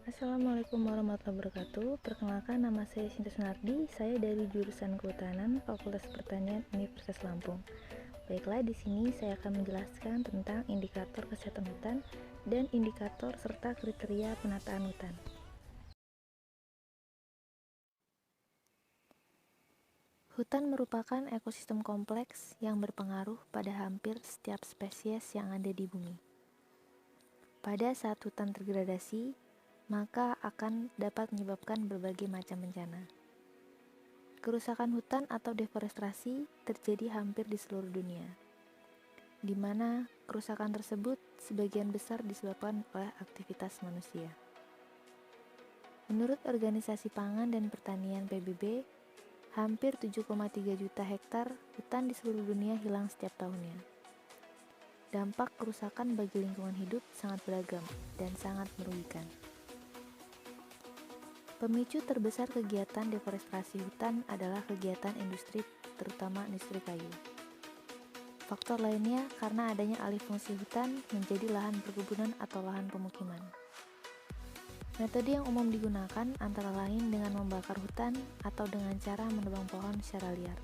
Assalamualaikum warahmatullahi wabarakatuh. Perkenalkan, nama saya Sinta Sunardi. Saya dari jurusan Kehutanan Fakultas Pertanian Universitas Lampung. Baiklah, di sini saya akan menjelaskan tentang indikator kesehatan hutan dan indikator serta kriteria penataan hutan. Hutan merupakan ekosistem kompleks yang berpengaruh pada hampir setiap spesies yang ada di bumi. Pada saat hutan terdegradasi, maka akan dapat menyebabkan berbagai macam bencana. Kerusakan hutan atau deforestasi terjadi hampir di seluruh dunia, di mana kerusakan tersebut sebagian besar disebabkan oleh aktivitas manusia. Menurut Organisasi Pangan dan Pertanian PBB, hampir 7,3 juta hektar hutan di seluruh dunia hilang setiap tahunnya. Dampak kerusakan bagi lingkungan hidup sangat beragam dan sangat merugikan. Pemicu terbesar kegiatan deforestasi hutan adalah kegiatan industri, terutama industri kayu. Faktor lainnya karena adanya alih fungsi hutan menjadi lahan perkebunan atau lahan pemukiman. Metode yang umum digunakan antara lain dengan membakar hutan atau dengan cara menebang pohon secara liar.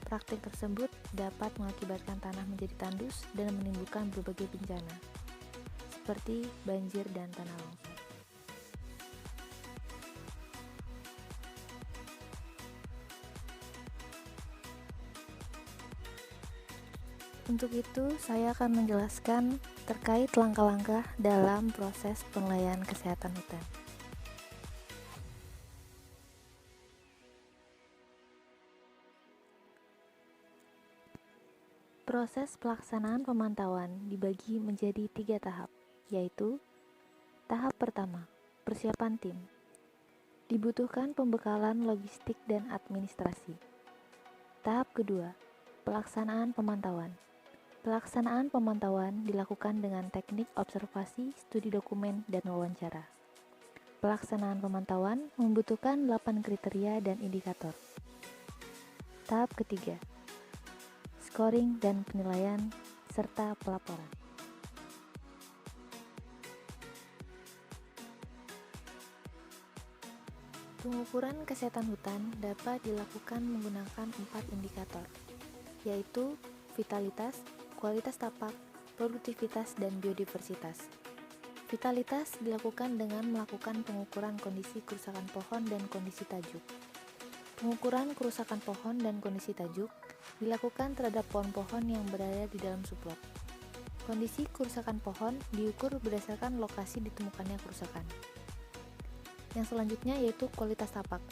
Praktik tersebut dapat mengakibatkan tanah menjadi tandus dan menimbulkan berbagai bencana, seperti banjir dan tanah longsor. Untuk itu, saya akan menjelaskan terkait langkah-langkah dalam proses penilaian kesehatan hutan. Proses pelaksanaan pemantauan dibagi menjadi 3 tahap, yaitu tahap pertama, persiapan tim. Dibutuhkan pembekalan logistik dan administrasi. Tahap kedua, pelaksanaan pemantauan. Pelaksanaan pemantauan dilakukan dengan teknik observasi, studi dokumen, dan wawancara. Pelaksanaan pemantauan membutuhkan 8 kriteria dan indikator. Tahap ketiga, scoring dan penilaian, serta pelaporan. Pengukuran kesehatan hutan dapat dilakukan menggunakan 4 indikator, yaitu vitalitas, kualitas tapak, produktivitas, dan biodiversitas. Vitalitas dilakukan dengan melakukan pengukuran kondisi kerusakan pohon dan kondisi tajuk. Pengukuran kerusakan pohon dan kondisi tajuk dilakukan terhadap pohon-pohon yang berada di dalam suplot. Kondisi kerusakan pohon diukur berdasarkan lokasi ditemukannya kerusakan. Yang selanjutnya yaitu kualitas tapak.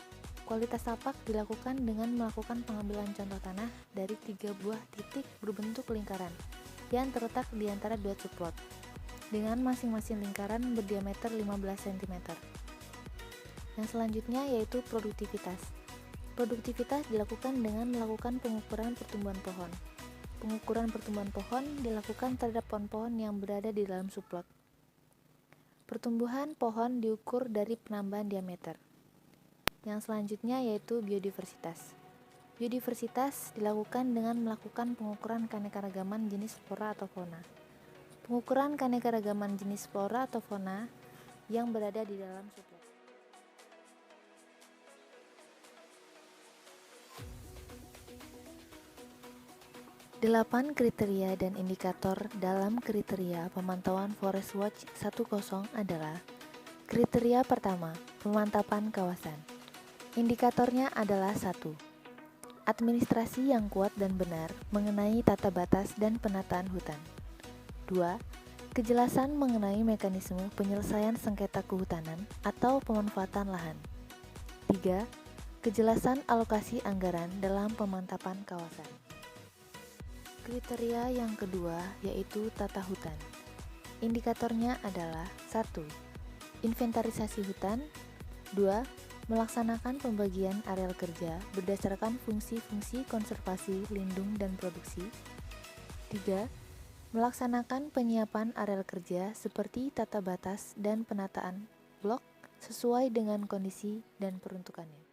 Kualitas tapak dilakukan dengan melakukan pengambilan contoh tanah dari 3 buah titik berbentuk lingkaran yang terletak di antara 2 suplot, dengan masing-masing lingkaran berdiameter 15 cm. Yang selanjutnya yaitu produktivitas. Produktivitas dilakukan dengan melakukan pengukuran pertumbuhan pohon. Pengukuran pertumbuhan pohon dilakukan terhadap pohon-pohon yang berada di dalam suplot. Pertumbuhan pohon diukur dari penambahan diameter. Yang selanjutnya yaitu biodiversitas. Biodiversitas dilakukan dengan melakukan pengukuran keanekaragaman jenis flora atau fauna. Pengukuran keanekaragaman jenis flora atau fauna yang berada di dalam suplot. Delapan kriteria dan indikator dalam kriteria pemantauan Forest Watch 10 adalah: kriteria pertama, pemantapan kawasan. Indikatornya adalah 1. Administrasi yang kuat dan benar mengenai tata batas dan penataan hutan. 2. Kejelasan mengenai mekanisme penyelesaian sengketa kehutanan atau pemanfaatan lahan. 3. Kejelasan alokasi anggaran dalam pemantapan kawasan. Kriteria yang kedua yaitu tata hutan. Indikatornya adalah 1. Inventarisasi hutan. 2. Melaksanakan pembagian areal kerja berdasarkan fungsi-fungsi konservasi, lindung, dan produksi. 3. Melaksanakan penyiapan areal kerja seperti tata batas dan penataan blok sesuai dengan kondisi dan peruntukannya.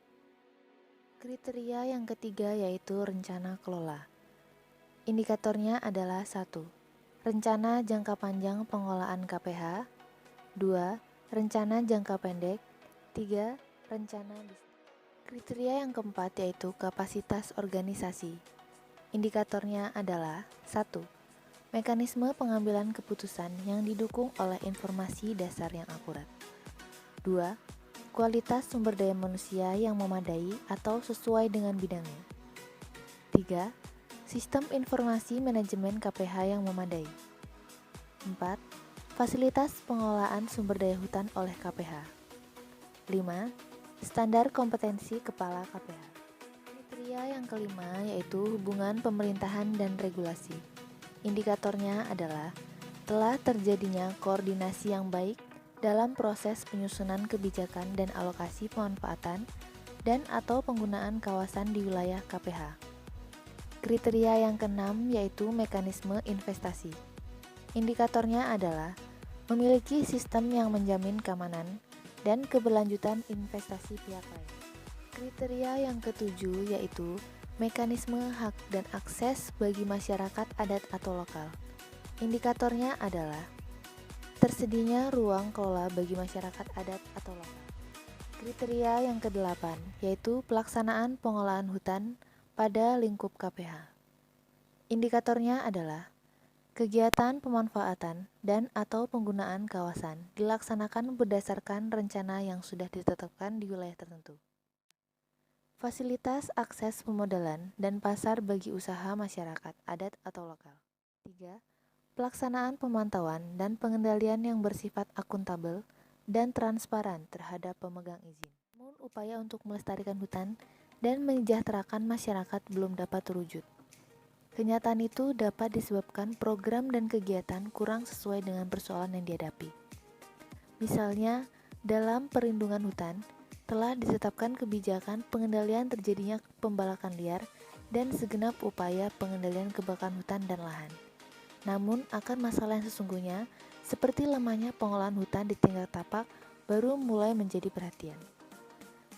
Kriteria yang ketiga yaitu rencana kelola. Indikatornya adalah 1. Rencana jangka panjang pengelolaan KPH. 2. rencana jangka pendek, 3. Rencana bisnis. Kriteria yang keempat yaitu kapasitas organisasi. Indikatornya adalah 1. Mekanisme pengambilan keputusan yang didukung oleh informasi dasar yang akurat. 2. Kualitas sumber daya manusia yang memadai atau sesuai dengan bidangnya. 3. Sistem informasi manajemen KPH yang memadai. 4. Fasilitas pengelolaan sumber daya hutan oleh KPH. 5. Standar kompetensi kepala KPH. Kriteria yang kelima yaitu hubungan pemerintahan dan regulasi. Indikatornya adalah telah terjadinya koordinasi yang baik dalam proses penyusunan kebijakan dan alokasi pemanfaatan dan atau penggunaan kawasan di wilayah KPH. Kriteria yang keenam yaitu mekanisme investasi. Indikatornya adalah memiliki sistem yang menjamin keamanan dan keberlanjutan investasi pihak lain. Kriteria yang ketujuh yaitu mekanisme hak dan akses bagi masyarakat adat atau lokal. Indikatornya adalah tersedianya ruang kelola bagi masyarakat adat atau lokal. Kriteria yang kedelapan yaitu pelaksanaan pengolahan hutan pada lingkup KPH. Indikatornya adalah kegiatan pemanfaatan dan atau penggunaan kawasan dilaksanakan berdasarkan rencana yang sudah ditetapkan di wilayah tertentu. Fasilitas akses pemodalan dan pasar bagi usaha masyarakat adat atau lokal. 3. Pelaksanaan pemantauan dan pengendalian yang bersifat akuntabel dan transparan terhadap pemegang izin. Namun upaya untuk melestarikan hutan dan menyejahterakan masyarakat belum dapat terwujud. Kenyataan itu dapat disebabkan program dan kegiatan kurang sesuai dengan persoalan yang dihadapi. Misalnya, dalam perlindungan hutan, telah ditetapkan kebijakan pengendalian terjadinya pembalakan liar dan segenap upaya pengendalian kebakaran hutan dan lahan. Namun, akan masalah yang sesungguhnya, seperti lamanya pengolahan hutan di tingkat tapak, baru mulai menjadi perhatian.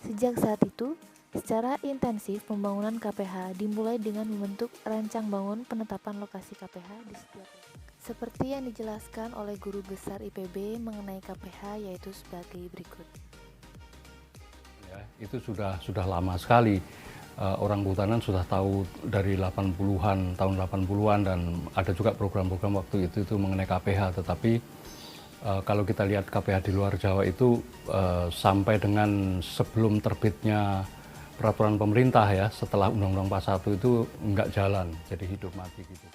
Sejak saat itu, secara intensif pembangunan KPH dimulai dengan membentuk rancang bangun penetapan lokasi KPH di setiap seperti yang dijelaskan oleh guru besar IPB mengenai KPH yaitu sebagai berikut. Ya, itu sudah lama sekali. Orang kehutanan sudah tahu dari 80-an, tahun 80-an dan ada juga program-program waktu itu mengenai KPH, tetapi kalau kita lihat KPH di luar Jawa itu sampai dengan sebelum terbitnya peraturan pemerintah ya, setelah Undang-Undang 41 itu nggak jalan, jadi hidup mati gitu.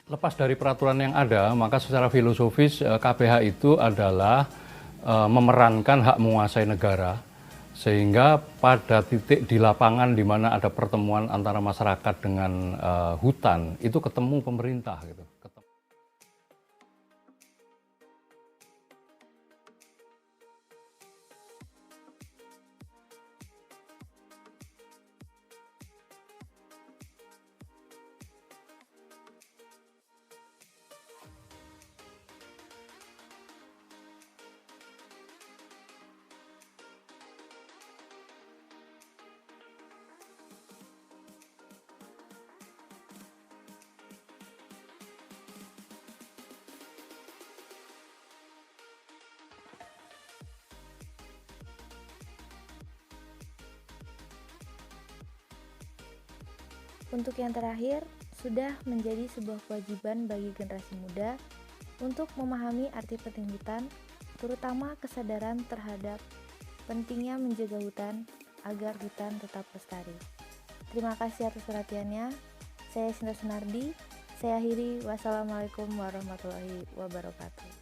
Lepas dari peraturan yang ada, maka secara filosofis KPH itu adalah memerankan hak menguasai negara, sehingga pada titik di lapangan di mana ada pertemuan antara masyarakat dengan hutan, itu ketemu pemerintah gitu. Untuk yang terakhir, sudah menjadi sebuah kewajiban bagi generasi muda untuk memahami arti penting hutan, terutama kesadaran terhadap pentingnya menjaga hutan agar hutan tetap lestari. Terima kasih atas perhatiannya. Saya Sinta Sunardi. Saya akhiri. Wassalamualaikum warahmatullahi wabarakatuh.